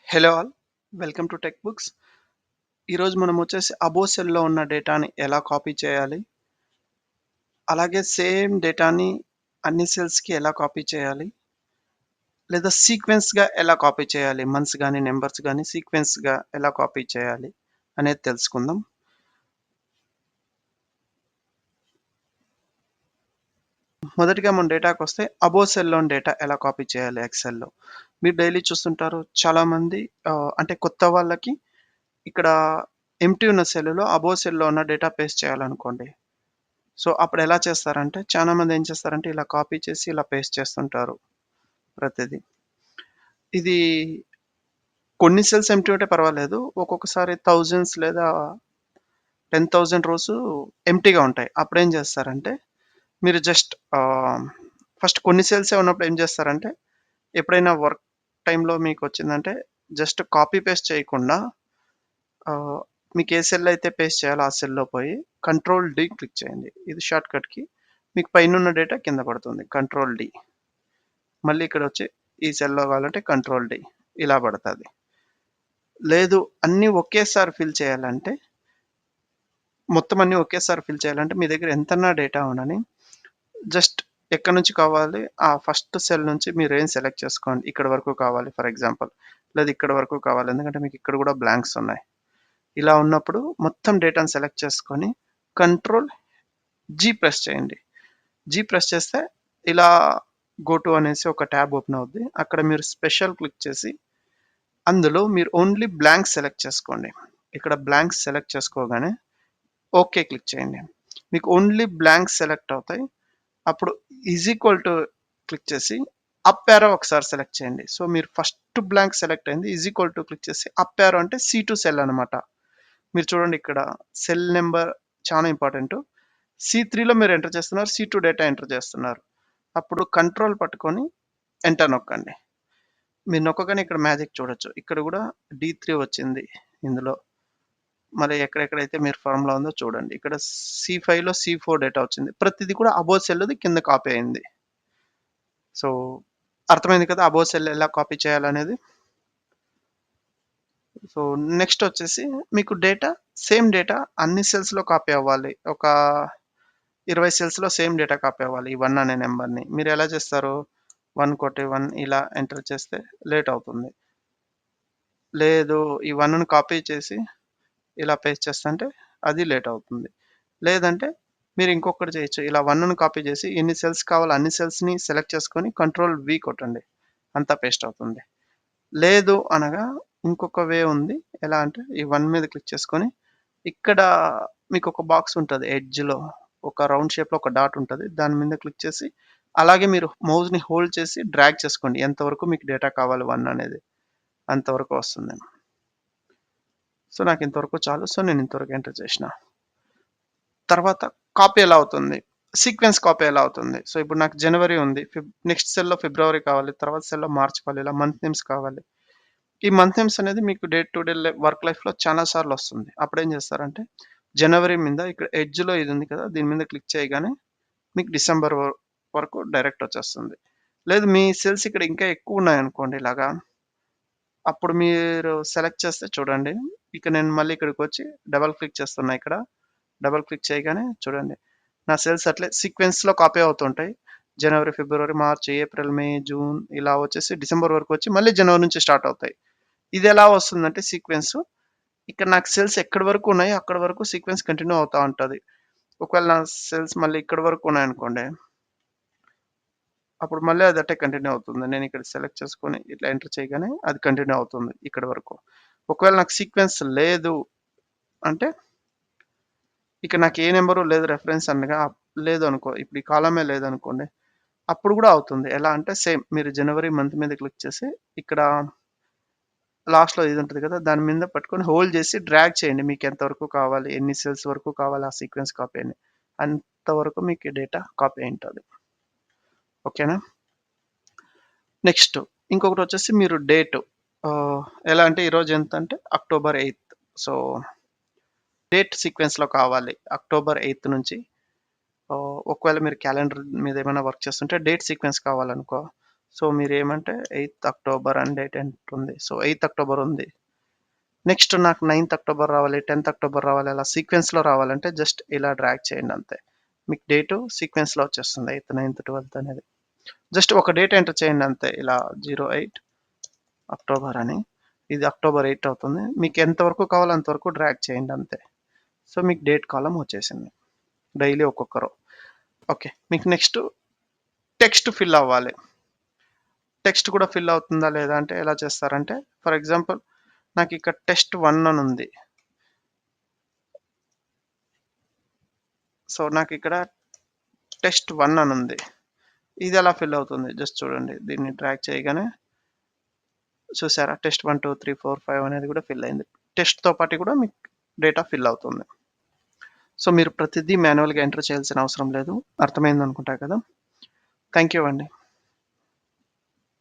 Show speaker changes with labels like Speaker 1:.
Speaker 1: Hello all. Welcome to tech books. ఈరోజు మనం వచ్చేసి అబో సెల్‌లో ఉన్న డేటాని ఎలా కాపీ చేయాలి? అలాగే సేమ్ డేటాని అన్ని సెల్స్‌కి ఎలా కాపీ చేయాలి? లేదా సీక్వెన్స్‌గా ఎలా కాపీ చేయాలి? మంత్స్ గాని, నంబర్స్ గాని సీక్వెన్స్‌గా ఎలా కాపీ చేయాలి? అనేది తెలుసుకుందాం. మొదటిగా మన డేటాకొస్తే అబో సెల్‌లోని డేటా ఎలా కాపీ చేయాలి ఎక్సెల్‌లో? మీరు డైలీ చూస్తుంటారు చాలామంది అంటే కొత్త వాళ్ళకి ఇక్కడ ఎంప్టీ ఉన్న సెల్‌లో అబో సెల్‌లో ఉన్న డేటా పేస్ట్ చేయాలనుకోండి. సో, అప్పుడెలా చేస్తారంటే, చాలా మందేం చేస్తారంటే, ఇలా కాపీ చేసి ఇలా పేస్ట్ చేస్తుంటారు ప్రతిది. ఇది కొన్ని సెల్స్ ఎంప్టీ ఉంటే పర్వాలేదు. ఒక్కొక్కసారి థౌసండ్స్ లేదా 10,000 రోస్ ఎంప్టీగా ఉంటాయి. అప్పుడేం చేస్తారంటే, మీరు జస్ట్ ఫస్ట్ కొన్ని సెల్సే ఉన్నప్పుడు ఏం చేస్తారంటే, ఎప్పుడైనా వర్క్ టైమ్‌లో మీకొచ్చిందంటే, జస్ట్ కాపీ పేస్ట్ చేయకుండా ఆహ్, మీకు ఏ సెల్ అయితే పేస్ట్ చేయాలో ఆ సెల్‌లో పోయి కంట్రోల్ డి క్లిక్ చేయండి. ఇది షార్ట్‌కట్‌కి మీకు పైనున్న డేటా కింద పడుతుంది. Control D. మళ్ళీ ఇక్కడొచ్చి ఈ సెల్‌లో కావాలంటే కంట్రోల్ డి ఇలా పడతది. లేదు అన్నీ ఒకేసారి ఫిల్ చేయాలంటే, మొత్తం అన్నీ ఒకేసారి ఫిల్ చేయాలంటే మీ దగ్గర ఎంతన్నా డేటా ఉండని, జస్ట్ ఎక్కడి నుంచి కావాలి ఆ ఫస్ట్ సెల్ నుంచి మీరేం సెలెక్ట్ చేసుకోండి. ఇక్కడి వరకు కావాలి ఫర్ ఎగ్జాంపుల్. లేదా ఇక్కడి వరకు కావాలి. ఎందుకంటే మీకు ఇక్కడ కూడా బ్లాంక్స్ ఉన్నాయి. ఇలా ఉన్నప్పుడు మొత్తం డేటాను సెలెక్ట్ చేసుకొని కంట్రోల్ జీ ప్రెస్ చేయండి. జీ ప్రెస్ చేస్తే ఇలా గో టు అనేసి ఒక ట్యాబ్ ఓపెన్ అవుద్ది. అక్కడ మీరు స్పెషల్ క్లిక్ చేసి అందులో మీరు ఓన్లీ బ్లాంక్స్ సెలెక్ట్ చేసుకోండి. ఇక్కడ బ్లాంక్స్ సెలెక్ట్ చేసుకోగానే ఓకే క్లిక్ చేయండి. మీకు ఓన్లీ బ్లాంక్స్ సెలెక్ట్ అవుతాయి. అప్పుడు ఈజ్ ఈక్వల్ టు క్లిక్ చేసి అప్ యారో ఒకసారి సెలెక్ట్ చేయండి. సో, మీరు ఫస్ట్ బ్లాంక్ సెలెక్ట్ అయింది. ఈజ్ ఈక్వల్ టు క్లిక్ చేసి అప్ యారో అంటే సి2 సెల్ అనమాట. మీరు చూడండి ఇక్కడ సెల్ నంబర్ చాలా ఇంపార్టెంటు. సి3లో మీరు ఎంటర్ చేస్తున్నారు. సి2 డేటా ఎంటర్ చేస్తున్నారు. అప్పుడు కంట్రోల్ పట్టుకొని ఎంటర్ నొక్కండి. మీరు నొక్కగానే ఇక్కడ మ్యాజిక్ చూడొచ్చు. ఇక్కడ గూడా డి3 వచ్చింది ఇందులో. మరి ఎక్కడెక్కడైతే మీరు ఫార్ములా ఉందో చూడండి. ఇక్కడ సి5లో సి4 డేటా వచ్చింది. ప్రతిది కూడా అబో సెల్‌ది కింద కాపీ అయింది. సో, అర్థమైంది కదా! అబో సెల్ ఎలా కాపీ చేయాలనేది. సో, నెక్స్ట్ వచ్చేసి మీకు డేటా సేమ్ డేటా అన్ని సెల్స్‌లో కాపీ అవ్వాలి. ఒక 20 సెల్స్‌లో సేమ్ డేటా కాపీ అవ్వాలి. ఈ 1 అనే నంబర్‌ని. మీరెలా చేస్తారు? 1 కొట్టి 1 ఇలా ఎంటర్ చేస్తే లేట్ అవుతుంది. లేదు ఈ 1ని కాపీ చేసి ఇలా పేస్ట్ చేస్తంటే అది లేట్ అవుతుంది. లేదంటే మీరు ఇంకొకటి చేయొచ్చు. ఇలా 1ని కాపీ చేసి ఎన్ని సెల్స్ కావాలో అన్ని సెల్స్‌ని సెలెక్ట్ చేసుకొని కంట్రోల్ వి కొట్టండి. అంతా పేస్ట్ అవుతుంది. లేదు అనగా ఇంకొక వే ఉంది. ఎలా అంటే ఈ 1 మీద క్లిక్ చేసుకొని ఇక్కడ మీకొక బాక్స్ ఉంటది ఎడ్జ్‌లో. ఒక రౌండ్ షేప్‌లో ఒక డాట్ ఉంటది. దాని మీద క్లిక్ చేసి అలాగే మీరు మౌస్‌ని హోల్డ్ చేసి డ్రాగ్ చేసుకోండి. ఎంతవరకు మీకు డేటా కావాలి 1 అనేది. అంతవరకు వస్తుంది. సో, నాకు ఇంతవరకు చాలు. సో, నేను ఇంతవరకు ఎంటర్ చేసిన. తర్వాత కాపీ ఎలా అవుతుంది? సీక్వెన్స్ కాపీ ఎలా అవుతుంది? సో, ఇప్పుడు నాకు జనవరి ఉంది. నెక్స్ట్ సెల్‌లో ఫిబ్రవరి కావాలి. తర్వాత సెల్‌లో మార్చ్ కావాలి. ఇలా మంత్ నేమ్స్ కావాలి. ఈ మంత్ నేమ్స్ అనేది మీకు డే టు డే వర్క్ లైఫ్‌లో చాలా సార్లు వస్తుంది. అప్పుడేం చేస్తారంటే, జనవరి మీద ఇక్కడ ఎడ్జ్‌లో ఇది ఉంది కదా! దీని మీద క్లిక్ చేయగానే మీకు డిసెంబర్ వరకు డైరెక్ట్ వచ్చేస్తుంది. లేదు మీ సెల్స్ ఇక్కడ ఇంకా ఎక్కువున్నాయనుకోండి ఇలాగా, అప్పుడు మీరు సెలెక్ట్ చేస్తే చూడండి. ఇక నేను మళ్ళీ ఇక్కడికొచ్చి డబుల్ క్లిక్ చేస్తున్నా ఇక్కడ. డబుల్ క్లిక్ చేయగానే చూడండి. నా సెల్స్ అట్లే సీక్వెన్స్‌లో కాపీ అవుతుంటాయి. జనవరి, ఫిబ్రవరి, మార్చ్, ఏప్రిల్, మే, జూన్ ఇలా వచ్చేసి డిసెంబర్ వరకు వచ్చి మళ్ళీ జనవరి నుంచి స్టార్ట్ అవుతాయి. ఇదెలా వస్తుందంటే సీక్వెన్సు, ఇక్కడ నాకు సెల్స్ ఎక్కడి వరకు ఉన్నాయో అక్కడి వరకు సీక్వెన్స్ కంటిన్యూ అవుతా ఉంటది. ఒకవేళ నా సెల్స్ మళ్ళీ ఇక్కడి వరకు ఉన్నాయనుకోండి, అప్పుడు మళ్ళీ అది అట్టే కంటిన్యూ అవుతుంది. నేనిక్కడ సెలెక్ట్ చేసుకొని ఇట్లా ఎంటర్ చేయగానే అది కంటిన్యూ అవుతుంది ఇక్కడి వరకు. ఒకవేళ నాకు సీక్వెన్స్ లేదు అంటే, ఇక నాకు ఏ నంబరు లేదు రెఫరెన్స్ అనగా లేదు అనుకో, ఇప్పుడు ఈ కాలమే లేదనుకోండి, అప్పుడు గూడా అవుతుంది. ఎలా అంటే సేమ్ మీరు జనవరి మంత్ మీద క్లిక్ చేసి ఇక్కడ లాస్ట్‌లో ఇది ఉంటది కదా! దాని మీద పట్టుకొని హోల్డ్ చేసి డ్రాగ్ చేయండి. మీకెంత వరకు కావాలి, ఎన్ని సెల్స్ వరకు కావాలి ఆ సీక్వెన్స్ కాపీ అని. అంతవరకు మీకు డేటా కాపీ అయుంటది. ఓకేనా? నెక్స్ట్ ఇంకొకటొచ్చేసి మీరు డేటు ఆహ్, ఎలా అంటే ఈరోజు ఎంతంటే అక్టోబర్ 8. సో, డేట్ సీక్వెన్స్‌లో కావాలి. అక్టోబర్ 8 నుంచి ఒకవేళ మీరు క్యాలెండర్ మీద ఏమైనా వర్క్ చేస్తుంటే డేట్ సీక్వెన్స్ కావాలనుకో, సో మీరేమంటే 8థ్ అక్టోబర్ అని డేట్ ఉంటుంది. సో 8థ్ అక్టోబర్ ఉంది. నెక్స్ట్ నాకు 9థ్ అక్టోబర్ రావాలి, 10థ్ అక్టోబర్ రావాలి, అలా సీక్వెన్స్‌లో రావాలంటే జస్ట్ ఇలా డ్రాగ్ చేయండి అంతే. మీకు డేటు సీక్వెన్స్‌లో వచ్చేస్తుంది. 8థ్, 9థ్, 12థ్ అనేది. జస్ట్ ఒక డేట్ ఎంటర్ చేయండి అంతే. ఇలా 08 అక్టోబర్ అని. ఇది అక్టోబర్ 8 అవుతుంది. మీకు ఎంతవరకు కావాలో అంతవరకు డ్రాగ్ చేయండి అంతే. సో మీకు డేట్ కాలమ్ వచ్చేసింది. డైలీ ఒక్కొక్క రో. ఓకే. మీకు నెక్స్ట్ టెక్స్ట్ ఫిల్ అవ్వాలి. టెక్స్ట్ కూడా ఫిల్ అవుతుందా లేదా అంటే ఎలా చేస్తారంటే, ఫర్ ఎగ్జాంపుల్ నాకిక్కడ టెస్ట్ 1 అని ఉంది. సో నాకిక్కడ టెస్ట్ 1 అని ఉంది. ఇది ఎలా ఫిల్ అవుతుంది జస్ట్ చూడండి. దీన్ని డ్రాగ్ చేయగానే చూసారా టెస్ట్ 1, 2, 3, 4, 5 అనేది కూడా ఫిల్ అయింది. టెస్ట్‌తో పాటు కూడా మీకు డేటా ఫిల్ అవుతుంది. సో మీరు ప్రతిదీ మాన్యువల్‌గా ఎంటర్ చేయాల్సిన అవసరం లేదు. అర్థమైందనుకుంటా కదా! థాంక్ యూ అండి.